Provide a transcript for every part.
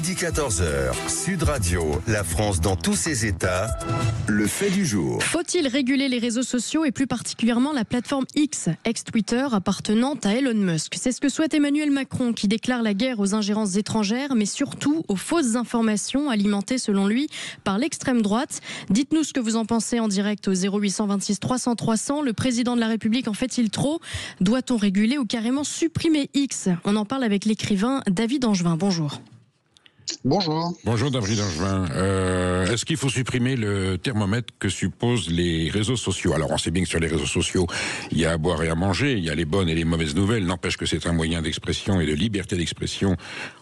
Midi 14h, Sud Radio, la France dans tous ses états, le fait du jour. Faut-il réguler les réseaux sociaux et plus particulièrement la plateforme X, ex-Twitter appartenant à Elon Musk? C'est ce que souhaite Emmanuel Macron qui déclare la guerre aux ingérences étrangères, mais surtout aux fausses informations alimentées selon lui par l'extrême droite. Dites-nous ce que vous en pensez en direct au 0826 300 300. Le président de la République en fait-il trop? Doit-on réguler ou carrément supprimer X? On en parle avec l'écrivain David Angevin. Bonjour. Bonjour. Bonjour David Angevin. Est-ce qu'il faut supprimer le thermomètre que supposent les réseaux sociaux? Alors on sait bien que sur les réseaux sociaux, il y a à boire et à manger, il y a les bonnes et les mauvaises nouvelles. N'empêche que c'est un moyen d'expression et de liberté d'expression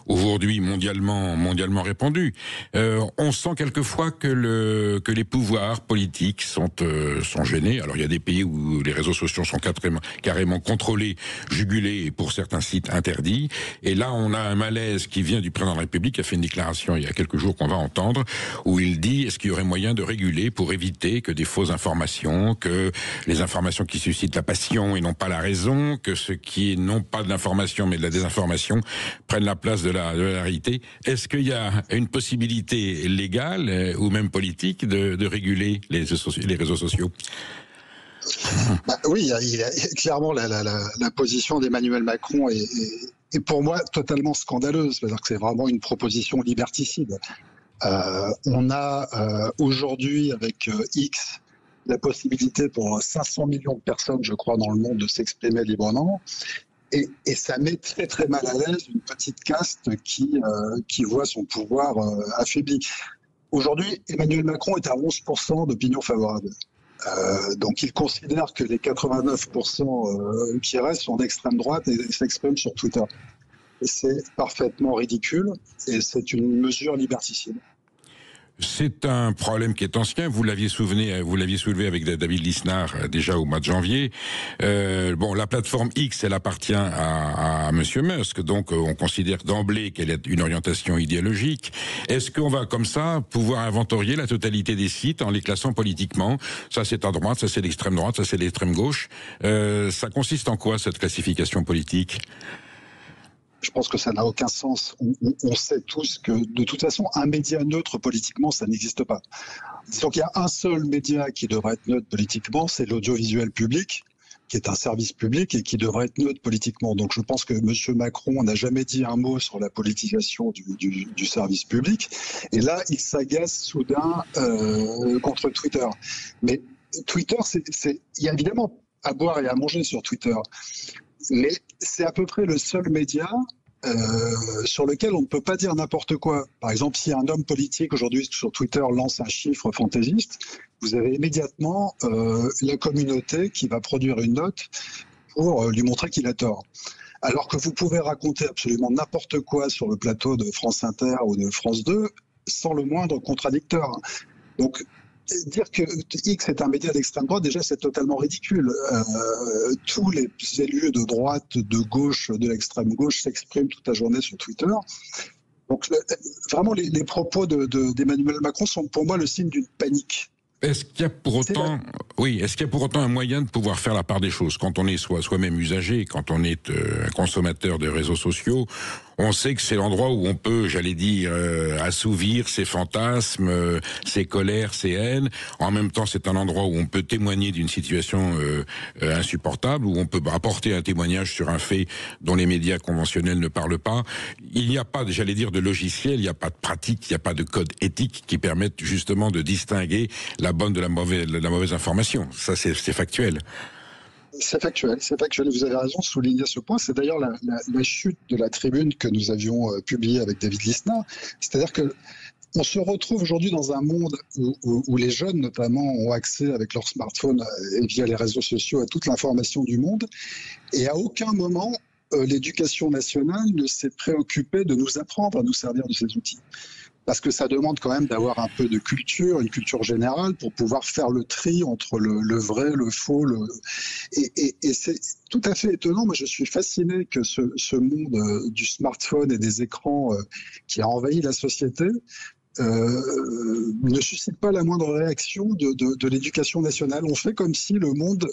aujourd'hui mondialement répandu. On sent quelquefois que les pouvoirs politiques sont gênés. Alors il y a des pays où les réseaux sociaux sont carrément contrôlés, jugulés et pour certains sites interdits. Et là on a un malaise qui vient du président de la République qui a fait une déclaration il y a quelques jours qu'on va entendre, où il dit est-ce qu'il y aurait moyen de réguler pour éviter que des fausses informations, que les informations qui suscitent la passion et non pas la raison, que ce qui est non pas de l'information mais de la désinformation prennent la place de la réalité. Est-ce qu'il y a une possibilité légale ou même politique de réguler les réseaux sociaux? Oui, il y a clairement la position d'Emmanuel Macron est pour moi totalement scandaleuse. C'est-à-dire que c'est vraiment une proposition liberticide. On a aujourd'hui avec X la possibilité pour 500 millions de personnes, je crois, dans le monde de s'exprimer librement. Et ça met très très mal à l'aise une petite caste qui voit son pouvoir affaibli. Aujourd'hui, Emmanuel Macron est à 11% d'opinion favorable. Donc il considère que les 89% qui restent sont d'extrême droite et s'expriment sur Twitter. Et c'est parfaitement ridicule et c'est une mesure liberticide. C'est un problème qui est ancien. Vous l'aviez soulevé avec David Lisnard déjà au mois de janvier. La plateforme X, elle appartient à Monsieur Musk, donc on considère d'emblée qu'elle a une orientation idéologique. Est-ce qu'on va comme ça pouvoir inventorier la totalité des sites en les classant politiquement? Ça c'est à droite, ça c'est l'extrême droite, ça c'est l'extrême gauche. Ça consiste en quoi cette classification politique? Je pense que ça n'a aucun sens. On sait tous que, de toute façon, un média neutre politiquement, ça n'existe pas. Disons qu'il y a un seul média qui devrait être neutre politiquement, c'est l'audiovisuel public, qui est un service public et qui devrait être neutre politiquement. Donc je pense que M. Macron n'a jamais dit un mot sur la politisation du service public. Et là, il s'agace soudain contre Twitter. Mais Twitter, il y a évidemment à boire et à manger sur Twitter. Mais c'est à peu près le seul média sur lequel on ne peut pas dire n'importe quoi. Par exemple, si un homme politique aujourd'hui sur Twitter lance un chiffre fantaisiste, vous avez immédiatement la communauté qui va produire une note pour lui montrer qu'il a tort. Alors que vous pouvez raconter absolument n'importe quoi sur le plateau de France Inter ou de France 2 sans le moindre contradicteur. Donc, dire que X est un média d'extrême droite, déjà c'est totalement ridicule. Tous les élus de droite, de gauche, de l'extrême gauche s'expriment toute la journée sur Twitter. Donc vraiment les propos d'Emmanuel Macron sont pour moi le signe d'une panique. Est-ce qu'il y a pour autant un moyen de pouvoir faire la part des choses quand on est soi-même usager, quand on est un consommateur de réseaux sociaux? On sait que c'est l'endroit où on peut, assouvir ses fantasmes, ses colères, ses haines. En même temps, c'est un endroit où on peut témoigner d'une situation insupportable, où on peut apporter un témoignage sur un fait dont les médias conventionnels ne parlent pas. Il n'y a pas, de logiciel, il n'y a pas de pratique, il n'y a pas de code éthique qui permettent justement de distinguer la bonne de la mauvaise information. Ça, c'est factuel. C'est factuel. Vous avez raison de souligner ce point. C'est d'ailleurs la chute de la tribune que nous avions publiée avec David Lisnard. C'est-à-dire que on se retrouve aujourd'hui dans un monde où les jeunes, notamment, ont accès avec leur smartphone et via les réseaux sociaux à toute l'information du monde. Et à aucun moment, l'éducation nationale ne s'est préoccupée de nous apprendre à nous servir de ces outils. Parce que ça demande quand même d'avoir un peu de culture, une culture générale, pour pouvoir faire le tri entre le vrai, le faux. Et c'est tout à fait étonnant. Moi, je suis fasciné que ce monde du smartphone et des écrans qui a envahi la société ne suscite pas la moindre réaction de l'éducation nationale. On fait comme si le monde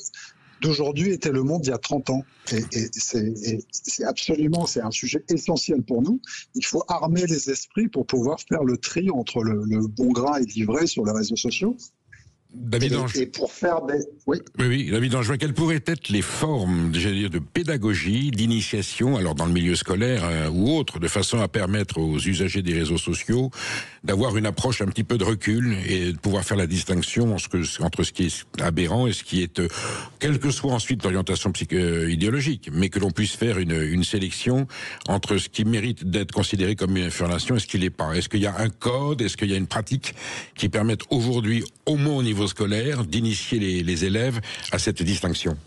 d'aujourd'hui était le monde d'il y a 30 ans. Et c'est absolument, c'est un sujet essentiel pour nous. Il faut armer les esprits pour pouvoir faire le tri entre le bon grain et l'ivraie sur les réseaux sociaux. David Et pour faire des... Oui. Oui, David Angevin, quelles pourraient être les formes, de pédagogie, d'initiation, alors dans le milieu scolaire ou autre, de façon à permettre aux usagers des réseaux sociaux d'avoir une approche un petit peu de recul et de pouvoir faire la distinction entre ce qui est aberrant et ce qui est, quelle que soit ensuite l'orientation idéologique, mais que l'on puisse faire une sélection entre ce qui mérite d'être considéré comme une information et ce qui l'est pas. Est-ce qu'il y a un code, est-ce qu'il y a une pratique qui permette aujourd'hui, au moins au niveau scolaire, d'initier les élèves à cette distinction?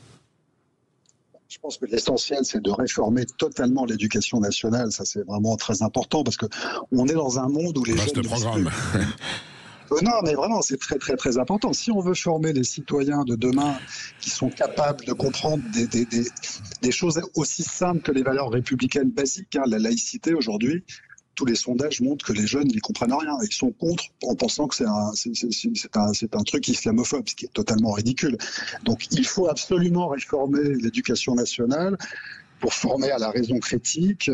Je pense que l'essentiel, c'est de réformer totalement l'éducation nationale. Ça, c'est vraiment très important parce que on est dans un monde où les jeunes... Vaste programme. Non, mais vraiment, c'est très, très, très important. Si on veut former les citoyens de demain qui sont capables de comprendre des choses aussi simples que les valeurs républicaines basiques, la laïcité aujourd'hui, tous les sondages montrent que les jeunes n'y comprennent rien. Ils sont contre en pensant que c'est un truc islamophobe, ce qui est totalement ridicule. Donc il faut absolument réformer l'éducation nationale pour former à la raison critique,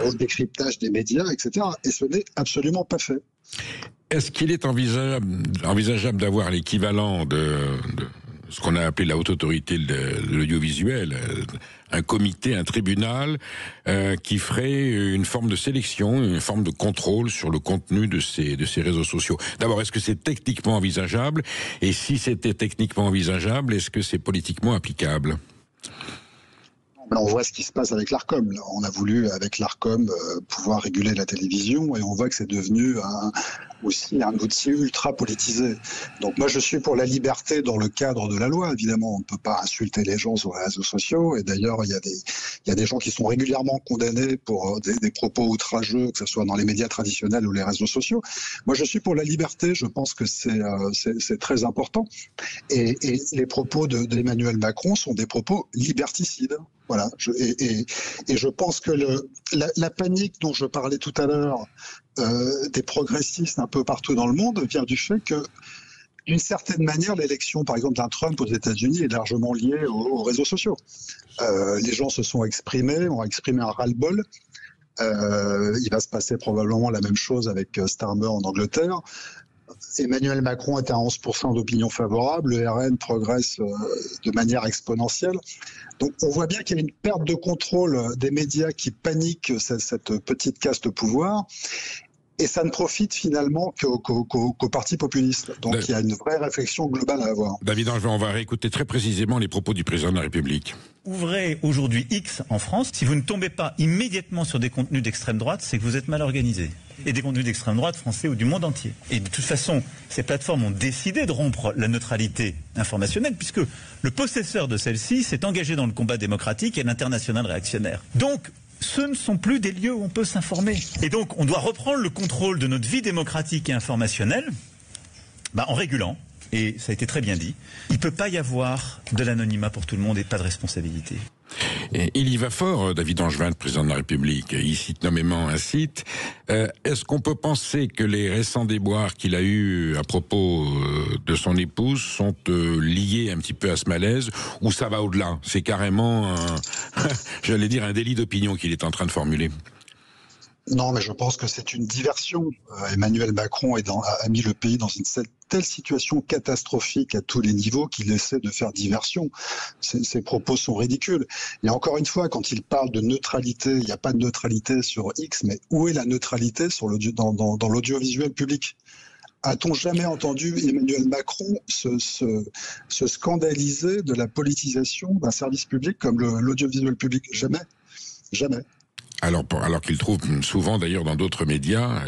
au décryptage des médias, etc. Et ce n'est absolument pas fait. Est-ce qu'il est envisageable d'avoir l'équivalent de ce qu'on a appelé la haute autorité de l'audiovisuel, un comité, un tribunal qui ferait une forme de sélection, une forme de contrôle sur le contenu de ces réseaux sociaux? D'abord, est-ce que c'est techniquement envisageable? Et si c'était techniquement envisageable, est-ce que c'est politiquement applicable? On voit ce qui se passe avec l'Arcom. On a voulu, avec l'Arcom, pouvoir réguler la télévision et on voit que c'est devenu aussi un outil ultra politisé. Donc moi, je suis pour la liberté dans le cadre de la loi. Évidemment, on ne peut pas insulter les gens sur les réseaux sociaux. Et d'ailleurs, il y a des gens qui sont régulièrement condamnés pour des propos outrageux, que ce soit dans les médias traditionnels ou les réseaux sociaux. Moi, je suis pour la liberté. Je pense que c'est très important. Et les propos d'Emmanuel Macron sont des propos liberticides. Voilà. Et je pense que la panique dont je parlais tout à l'heure des progressistes un peu partout dans le monde vient du fait que, d'une certaine manière, l'élection, par exemple, d'un Trump aux États-Unis est largement liée aux réseaux sociaux. Les gens se sont exprimés, ont exprimé un ras-le-bol. Il va se passer probablement la même chose avec Starmer en Angleterre. Emmanuel Macron est à 11% d'opinion favorable, le RN progresse de manière exponentielle. Donc on voit bien qu'il y a une perte de contrôle des médias qui paniquent cette petite caste au pouvoir. Et ça ne profite finalement qu'aux partis populistes. Donc il y a une vraie réflexion globale à avoir. David Angevin, on va réécouter très précisément les propos du président de la République. Ouvrez aujourd'hui X en France, si vous ne tombez pas immédiatement sur des contenus d'extrême droite, c'est que vous êtes mal organisé. Et des contenus d'extrême droite français ou du monde entier. Et de toute façon, ces plateformes ont décidé de rompre la neutralité informationnelle puisque le possesseur de celle-ci s'est engagé dans le combat démocratique et l'international réactionnaire. Donc, ce ne sont plus des lieux où on peut s'informer. Et donc, on doit reprendre le contrôle de notre vie démocratique et informationnelle en régulant. Et ça a été très bien dit. Il ne peut pas y avoir de l'anonymat pour tout le monde et pas de responsabilité. Et il y va fort, David Angevin, le président de la République. Il cite nommément un site. Est-ce qu'on peut penser que les récents déboires qu'il a eus à propos de son épouse sont liés un petit peu à ce malaise, ou ça va au-delà? C'est carrément, j'allais dire, un délit d'opinion qu'il est en train de formuler. Non, mais je pense que c'est une diversion. Emmanuel Macron a mis le pays dans une telle situation catastrophique à tous les niveaux qu'il essaie de faire diversion. Ses propos sont ridicules. Et encore une fois, quand il parle de neutralité, il n'y a pas de neutralité sur X, mais où est la neutralité dans l'audiovisuel public? A-t-on jamais entendu Emmanuel Macron se scandaliser de la politisation d'un service public comme l'audiovisuel public? Jamais. Jamais. Alors qu'il trouve souvent, d'ailleurs, dans d'autres médias,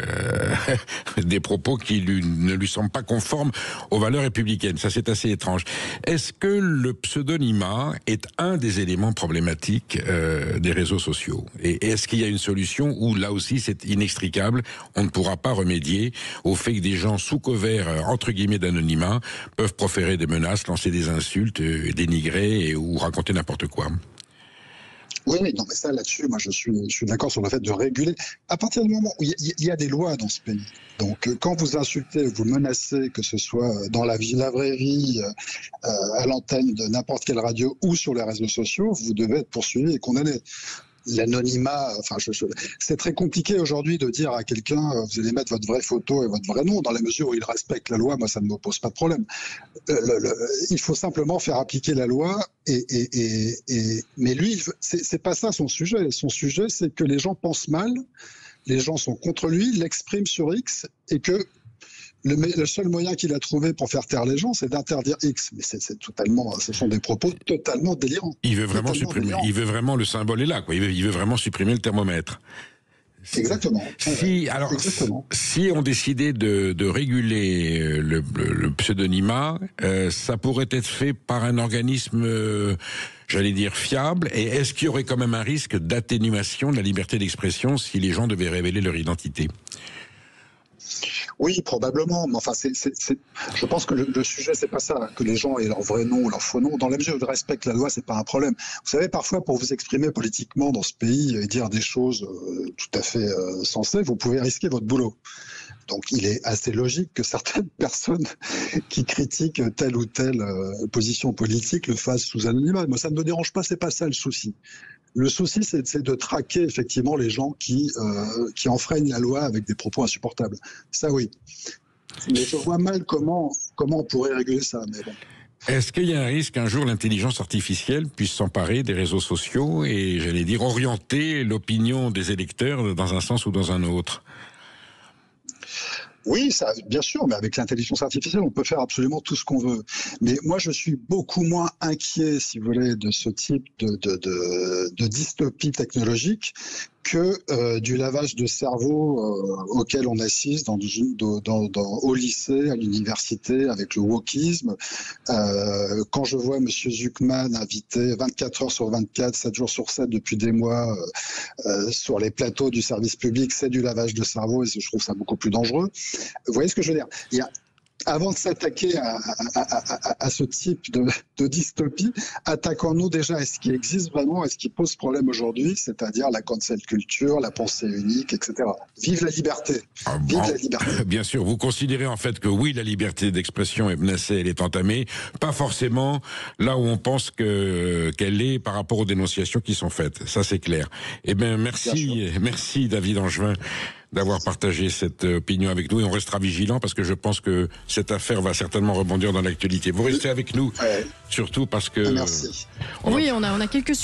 des propos qui ne lui semblent pas conformes aux valeurs républicaines. Ça, c'est assez étrange. Est-ce que le pseudonymat est un des éléments problématiques des réseaux sociaux? Et est-ce qu'il y a une solution où, là aussi, c'est inextricable? On ne pourra pas remédier au fait que des gens sous couvert, entre guillemets, d'anonymat, peuvent proférer des menaces, lancer des insultes, dénigrer ou raconter n'importe quoi. Oui, non, mais ça, là-dessus, moi, je suis d'accord sur le fait de réguler. À partir du moment où il y a des lois dans ce pays, donc quand vous insultez, vous menacez, que ce soit dans la vraie vie, à l'antenne de n'importe quelle radio ou sur les réseaux sociaux, vous devez être poursuivi et condamné. L'anonymat, enfin, c'est très compliqué aujourd'hui de dire à quelqu'un vous allez mettre votre vraie photo et votre vrai nom, dans la mesure où il respecte la loi. Moi, ça ne me pose pas de problème. Il faut simplement faire appliquer la loi. Mais lui, c'est pas ça son sujet. Son sujet, c'est que les gens pensent mal, les gens sont contre lui, l'expriment sur X, et que le seul moyen qu'il a trouvé pour faire taire les gens, c'est d'interdire X. Mais ce sont des propos totalement délirants. Il veut vraiment supprimer. Il veut vraiment, le symbole est là, quoi. Il veut vraiment supprimer le thermomètre. Exactement. Si on décidait de réguler le pseudonymat, ça pourrait être fait par un organisme, j'allais dire, fiable. Et est-ce qu'il y aurait quand même un risque d'atténuation de la liberté d'expression si les gens devaient révéler leur identité ? Oui, probablement. Mais enfin, je pense que le sujet, c'est pas ça, que les gens aient leur vrai nom ou leur faux nom. Dans la mesure où ils respectent la loi, c'est pas un problème. Vous savez, parfois, pour vous exprimer politiquement dans ce pays et dire des choses tout à fait sensées, vous pouvez risquer votre boulot. Donc, il est assez logique que certaines personnes qui critiquent telle ou telle position politique le fassent sous anonymat. Moi, ça ne me dérange pas, c'est pas ça le souci. Le souci, c'est de traquer effectivement les gens qui enfreignent la loi avec des propos insupportables. Ça, oui. Mais je vois mal comment on pourrait réguler ça. Mais bon. Est-ce qu'il y a un risque qu'un jour l'intelligence artificielle puisse s'emparer des réseaux sociaux et, j'allais dire, orienter l'opinion des électeurs dans un sens ou dans un autre ? Oui, ça, bien sûr, mais avec l'intelligence artificielle, on peut faire absolument tout ce qu'on veut. Mais moi, je suis beaucoup moins inquiet, si vous voulez, de ce type de dystopie technologique que du lavage de cerveau auquel on assiste au lycée, à l'université, avec le wokisme. Quand je vois M. Zuckman invité 24 heures sur 24, 7 jours sur 7 depuis des mois sur les plateaux du service public, c'est du lavage de cerveau et je trouve ça beaucoup plus dangereux. Vous voyez ce que je veux dire ? Avant de s'attaquer à ce type de dystopie, attaquons-nous déjà à ce qui existe vraiment, à ce qui pose problème aujourd'hui, c'est-à-dire la cancel culture, la pensée unique, etc. Vive la liberté. Vive la liberté. Bien sûr, vous considérez en fait que oui, la liberté d'expression est menacée, elle est entamée, pas forcément là où on pense qu'elle est par rapport aux dénonciations qui sont faites. Ça, c'est clair. Eh bien, merci David Angevin d'avoir partagé cette opinion avec nous et on restera vigilant parce que je pense que cette affaire va certainement rebondir dans l'actualité. Vous restez avec nous, surtout parce que... Merci. On a quelques